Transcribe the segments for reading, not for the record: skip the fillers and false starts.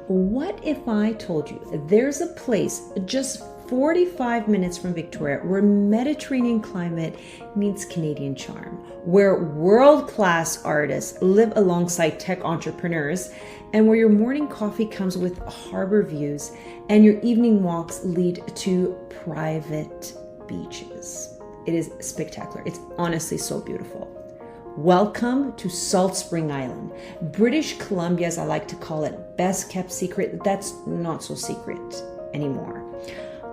What if I told you there's a place just 45 minutes from Victoria where Mediterranean climate meets Canadian charm, where world-class artists live alongside tech entrepreneurs, and where your morning coffee comes with harbor views and your evening walks lead to private beaches? It is spectacular. It's honestly so beautiful. Welcome to Salt Spring Island, British Columbia, as I like to call it, best kept secret that's not so secret anymore.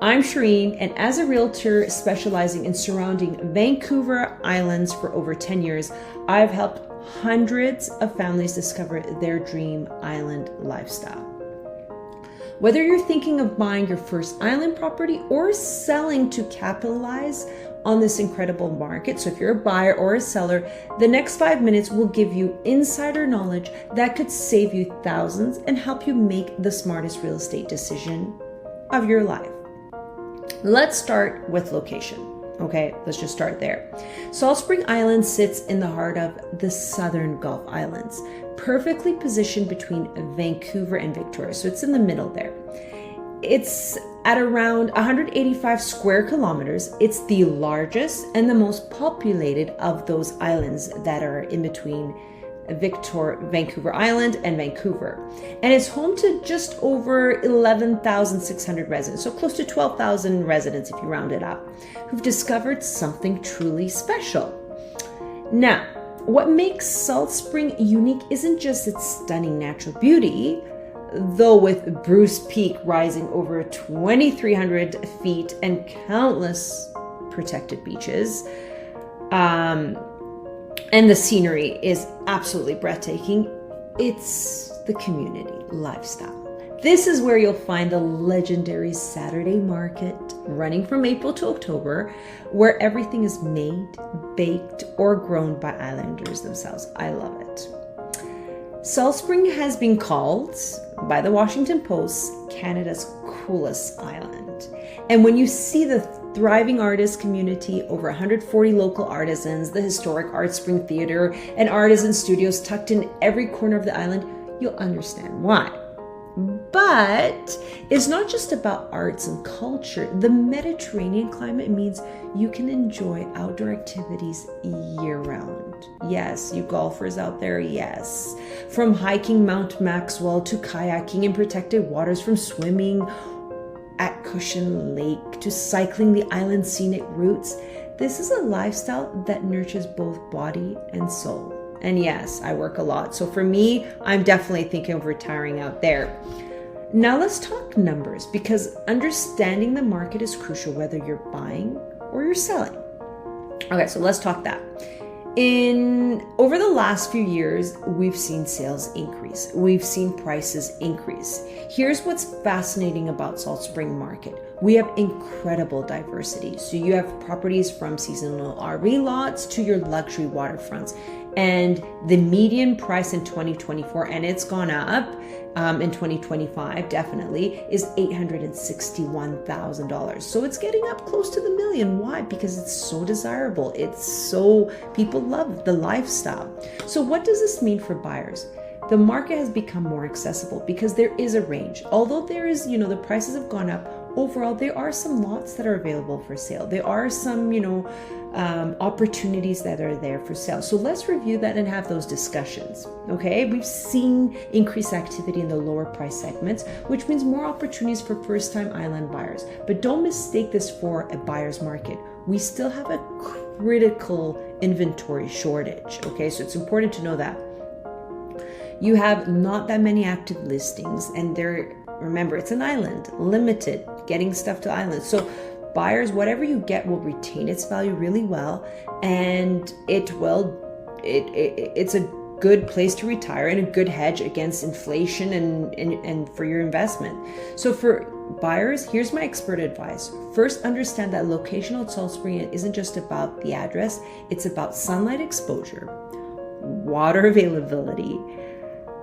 I'm Shireen, and as a realtor specializing in surrounding Vancouver Islands for over 10 years, I've helped hundreds of families discover their dream island lifestyle. Whether you're thinking of buying your first island property or selling to capitalize on this incredible market, so if you're a buyer or a seller, the next 5 minutes will give you insider knowledge that could save you thousands and help you make the smartest real estate decision of your life. Let's start with location. Okay, let's just start there. Salt Spring Island sits in the heart of the Southern Gulf Islands, perfectly positioned between Vancouver and Victoria. So it's in the middle there. It's at around 185 square kilometers. It's the largest and the most populated of those islands that are in between Vancouver Island and Vancouver. And it's home to just over 11,600 residents, so close to 12,000 residents if you round it up, who've discovered something truly special. Now, what makes Salt Spring unique isn't just its stunning natural beauty, though with Bruce Peak rising over 2,300 feet and countless protected beaches, and the scenery is absolutely breathtaking. It's the community lifestyle. This is where you'll find the legendary Saturday market running from April to October, where everything is made, baked, or grown by islanders themselves. I love it. Salt Spring has been called by the Washington Post Canada's coolest island. And when you see the thriving artist community, over 140 local artisans, the historic Art Spring Theater, and artisan studios tucked in every corner of the island, you'll understand why. But it's not just about arts and culture. The Mediterranean climate means you can enjoy outdoor activities year-round. Yes, you golfers out there, yes. From hiking Mount Maxwell to kayaking in protected waters, from swimming at Cushion Lake to cycling the island's scenic routes. This is a lifestyle that nurtures both body and soul. And yes, I work a lot. So for me, I'm definitely thinking of retiring out there. Now let's talk numbers, because understanding the market is crucial whether you're buying or you're selling. Okay, so let's talk that. Over the last few years, we've seen sales increase. We've seen prices increase. Here's what's fascinating about Salt Spring market. We have incredible diversity. So you have properties from seasonal RV lots to your luxury waterfronts. And the median price in 2024, and it's gone up in 2025 definitely, is $861,000. So it's getting up close to the million. Why? Because it's so desirable. People love the lifestyle. So what does this mean for buyers? The market has become more accessible because there is a range. Although there is, the prices have gone up, overall, there are some lots that are available for sale. There are some, opportunities that are there for sale. So let's review that and have those discussions. Okay, we've seen increased activity in the lower price segments, which means more opportunities for first-time island buyers. But don't mistake this for a buyer's market. We still have a critical inventory shortage. Okay, so it's important to know that. You have not that many active listings, and remember, it's an island, limited, getting stuff to islands. So buyers, whatever you get will retain its value really well, and it's a good place to retire and a good hedge against inflation and for your investment. So for buyers, here's my expert advice. First, understand that location at Salt Spring isn't just about the address, it's about sunlight exposure, water availability,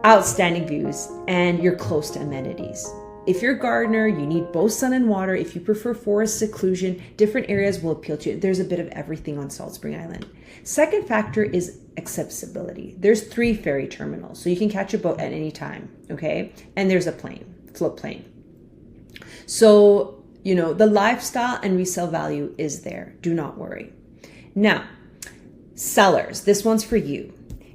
outstanding views, and you're close to amenities. If you're a gardener, you need both sun and water. If you prefer forest seclusion, different areas will appeal to you. There's a bit of everything on Salt Spring Island. Second factor is accessibility. There's 3 ferry terminals, so you can catch a boat at any time, okay? And there's a float plane. So, the lifestyle and resale value is there. Do not worry. Now, sellers, this one's for you.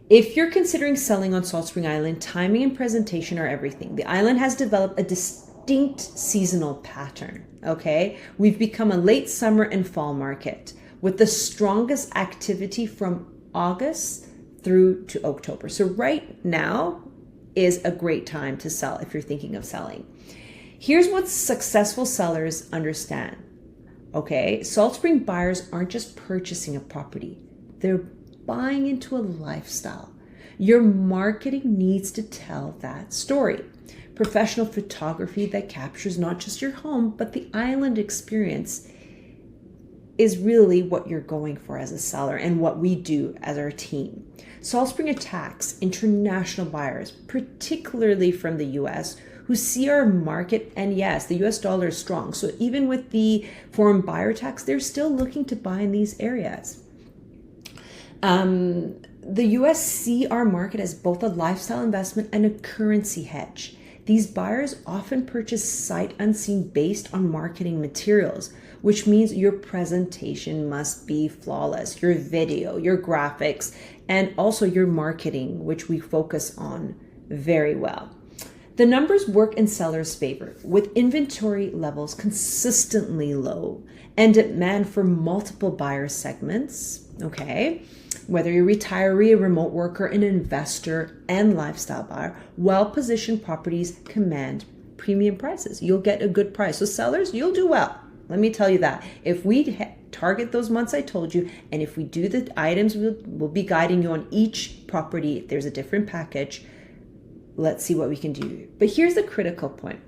If you're considering selling on Salt Spring Island, timing and presentation are everything. The island has developed a distinct seasonal pattern, okay? We've become a late summer and fall market with the strongest activity from August through to October. So right now is a great time to sell if you're thinking of selling. Here's what successful sellers understand, okay? Salt Spring buyers aren't just purchasing a property. They're buying into a lifestyle. Your marketing needs to tell that story. Professional photography that captures not just your home, but the island experience is really what you're going for as a seller and what we do as our team. Salt Spring attracts international buyers, particularly from the US, who see our market, and yes, the US dollar is strong. So even with the foreign buyer tax, they're still looking to buy in these areas. The US see our market as both a lifestyle investment and a currency hedge. These buyers often purchase sight unseen based on marketing materials, which means your presentation must be flawless, your video, your graphics, and also your marketing, which we focus on very well. The numbers work in sellers' favor, with inventory levels consistently low and demand for multiple buyer segments, okay? Whether you're a retiree, a remote worker, an investor, and lifestyle buyer, well-positioned properties command premium prices. You'll get a good price. So sellers, you'll do well. Let me tell you that. If we target those months I told you, and if we do the items, we'll be guiding you on each property. If there's a different package, let's see what we can do. But here's the critical point.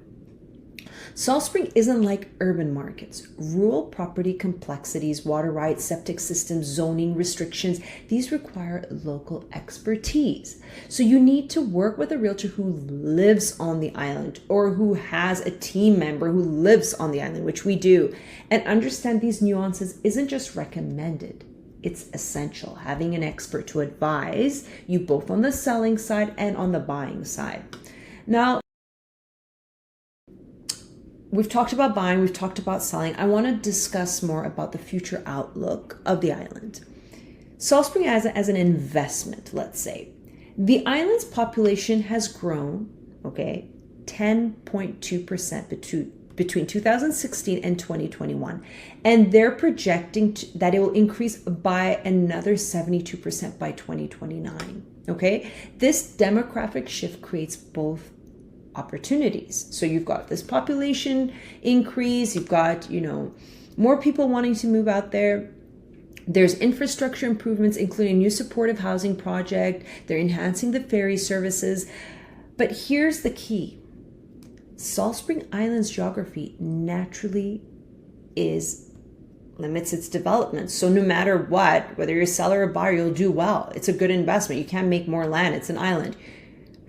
Salt Spring isn't like urban markets. Rural property complexities, water rights, septic systems, zoning restrictions, these require local expertise. So you need to work with a realtor who lives on the island or who has a team member who lives on the island, which we do, and understand these nuances isn't just recommended. It's essential, having an expert to advise you both on the selling side and on the buying side. Now, we've talked about buying, we've talked about selling. I want to discuss more about the future outlook of the island. Salt Spring as an investment, let's say. The island's population has grown, 10.2% between 2016 and 2021. And they're projecting that it will increase by another 72% by 2029, okay? This demographic shift creates both opportunities. So you've got this population increase, you've got, more people wanting to move out there. There's infrastructure improvements, including new supportive housing project. They're enhancing the ferry services. But here's the key. Salt Spring Island's geography naturally limits its development. So no matter what, whether you're a seller or buyer, you'll do well. It's a good investment. You can't make more land. It's an island,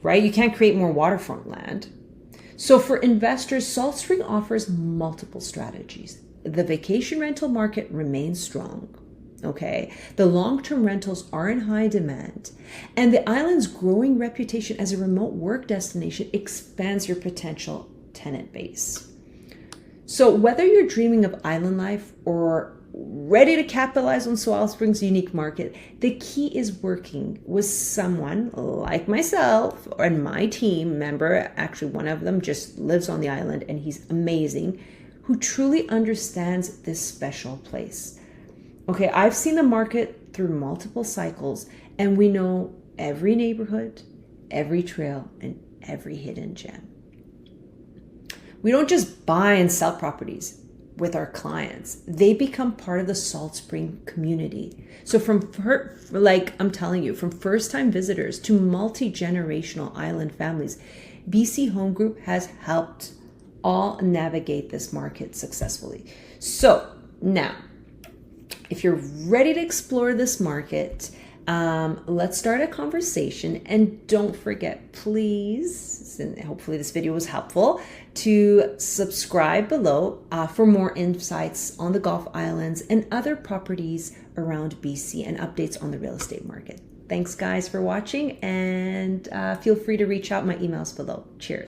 right? You can't create more waterfront land. So for investors, Salt Spring offers multiple strategies. The vacation rental market remains strong. Okay, the long-term rentals are in high demand, and the island's growing reputation as a remote work destination expands your potential tenant base. So whether you're dreaming of island life or ready to capitalize on Salt Spring's unique market, the key is working with someone like myself and my team member. Actually, one of them just lives on the island and he's amazing, who truly understands this special place. Okay, I've seen the market through multiple cycles, and we know every neighborhood, every trail, and every hidden gem. We don't just buy and sell properties with our clients. They become part of the Salt Spring community. So from first-time visitors to multi-generational island families, BC Home Group has helped all navigate this market successfully. So now, if you're ready to explore this market, let's start a conversation. And don't forget, please, and hopefully this video was helpful, to subscribe below for more insights on the Gulf Islands and other properties around BC and updates on the real estate market. Thanks, guys, for watching, and feel free to reach out. My email's below. Cheers.